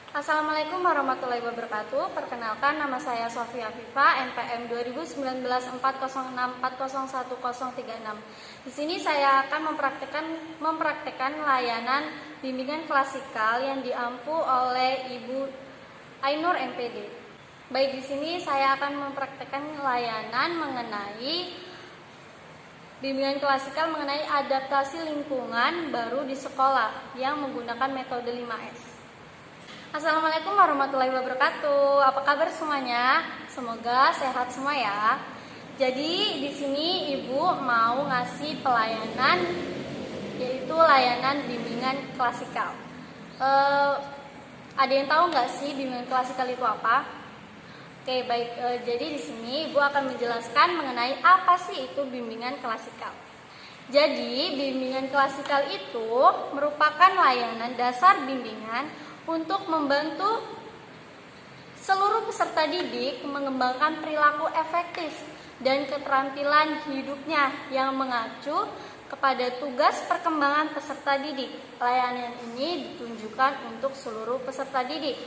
Assalamualaikum warahmatullahi wabarakatuh. Perkenalkan, nama saya Sofia Viva, NPM 2019 4064011036. Di sini saya akan mempraktekkan layanan bimbingan klasikal yang diampu oleh Ibu Ainur MPD. Baik, di sini saya akan mempraktekkan layanan mengenai bimbingan klasikal mengenai adaptasi lingkungan baru di sekolah yang menggunakan metode 5S. Assalamualaikum warahmatullahi wabarakatuh. Apa kabar semuanya? Semoga sehat semua ya. Jadi di sini Ibu mau ngasih pelayanan, yaitu layanan bimbingan klasikal. Ada yang tahu nggak sih bimbingan klasikal itu apa? Oke, baik. Jadi di sini Ibu akan menjelaskan mengenai apa sih itu bimbingan klasikal. Jadi bimbingan klasikal itu merupakan layanan dasar bimbingan untuk membantu seluruh peserta didik mengembangkan perilaku efektif dan keterampilan hidupnya yang mengacu kepada tugas perkembangan peserta didik. Layanan ini ditunjukkan untuk seluruh peserta didik.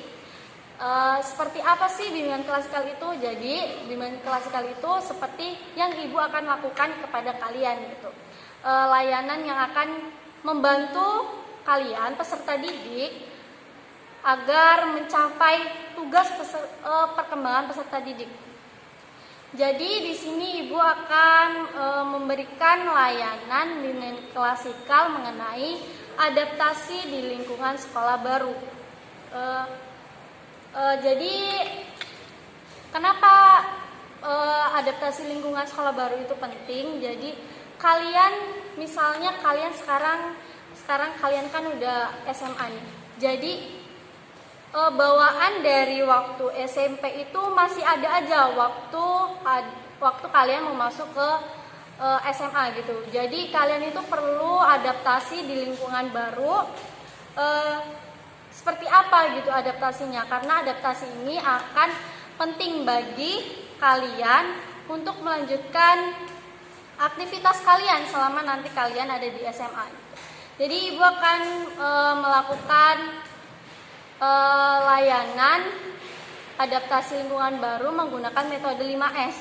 Seperti apa sih bimbingan klasikal itu? Jadi bimbingan klasikal itu seperti yang Ibu akan lakukan kepada kalian gitu. Layanan yang akan membantu kalian peserta didik agar mencapai tugas perkembangan peserta didik. Jadi di sini Ibu akan memberikan layanan bimbingan klasikal mengenai adaptasi di lingkungan sekolah baru. Jadi kenapa adaptasi lingkungan sekolah baru itu penting? Jadi misalnya kalian sekarang kalian kan udah SMA nih. Jadi bawaan dari waktu SMP itu masih ada aja waktu kalian mau masuk ke SMA gitu. Jadi kalian itu perlu adaptasi di lingkungan baru. Seperti apa gitu adaptasinya? Karena adaptasi ini akan penting bagi kalian untuk melanjutkan aktivitas kalian selama nanti kalian ada di SMA. Jadi Ibu akan melakukan layanan adaptasi lingkungan baru menggunakan metode 5S.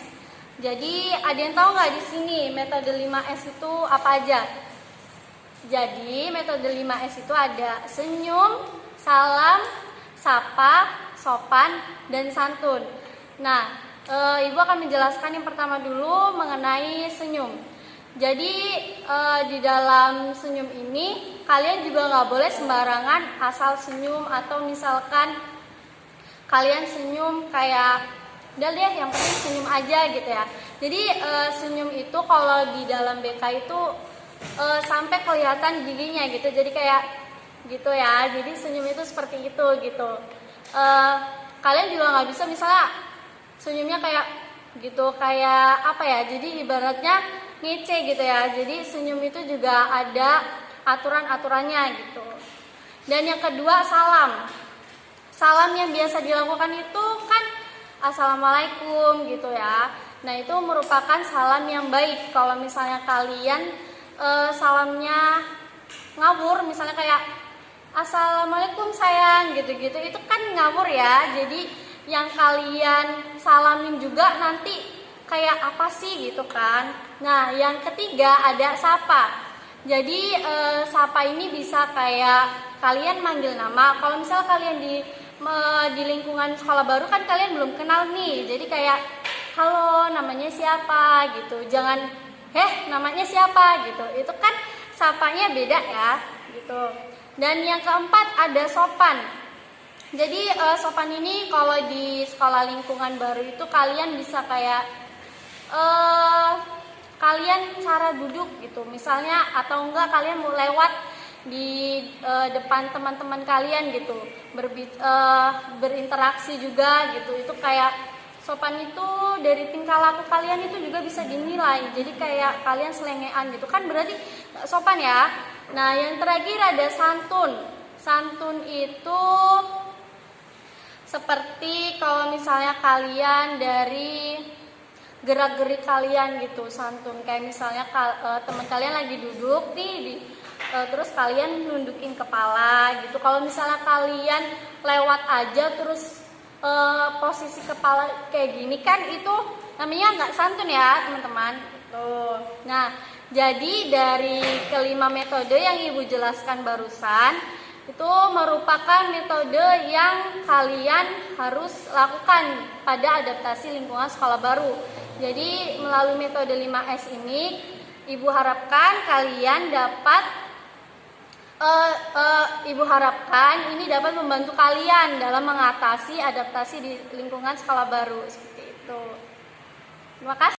Jadi ada yang tahu nggak di sini metode 5S itu apa aja? Jadi metode 5S itu ada senyum, salam, sapa, sopan, dan santun. Nah, Ibu akan menjelaskan yang pertama dulu mengenai senyum. Jadi di dalam senyum ini kalian juga nggak boleh sembarangan asal senyum, atau misalkan kalian senyum kayak udah deh yang penting senyum aja gitu ya. Jadi senyum itu kalau di dalam BK itu sampai kelihatan giginya gitu, jadi kayak gitu ya. Jadi senyum itu seperti itu gitu. Kalian juga nggak bisa misalnya senyumnya kayak gitu, kayak apa ya, jadi ibaratnya ngece gitu ya. Jadi senyum itu juga ada aturan-aturannya gitu. Dan yang kedua, salam yang biasa dilakukan itu kan assalamualaikum gitu ya. Nah, itu merupakan salam yang baik. Kalau misalnya kalian salamnya ngawur, misalnya kayak assalamualaikum sayang gitu-gitu, itu kan ngawur ya. Jadi yang kalian salamin juga nanti kayak apa sih gitu kan. Nah, yang ketiga ada sapa. Jadi sapa ini bisa kayak kalian manggil nama. Kalau misal kalian di lingkungan sekolah baru kan kalian belum kenal nih. Jadi kayak halo, namanya siapa gitu. Jangan namanya siapa gitu. Itu kan sapanya beda ya gitu. Dan yang keempat ada sopan. Jadi sopan ini kalau di sekolah lingkungan baru itu kalian bisa kayak kalian cara duduk gitu misalnya, atau enggak kalian mau lewat di depan teman-teman kalian gitu, berinteraksi juga gitu. Itu kayak sopan itu dari tingkah laku kalian itu juga bisa dinilai. Jadi kayak kalian selengean gitu kan berarti sopan ya. Nah, yang terakhir ada santun. Santun itu seperti kalau misalnya kalian dari gerak-gerik kalian gitu, santun. Kayak misalnya teman kalian lagi duduk nih terus kalian nundukin kepala gitu. Kalau misalnya kalian lewat aja terus posisi kepala kayak gini kan itu namanya nggak santun ya teman-teman. Tuh. Nah, jadi dari kelima metode yang Ibu jelaskan barusan itu merupakan metode yang kalian harus lakukan pada adaptasi lingkungan sekolah baru. Jadi melalui metode 5S ini Ibu harapkan kalian dapat Ibu harapkan ini dapat membantu kalian dalam mengatasi adaptasi di lingkungan sekolah baru seperti itu. Terima kasih.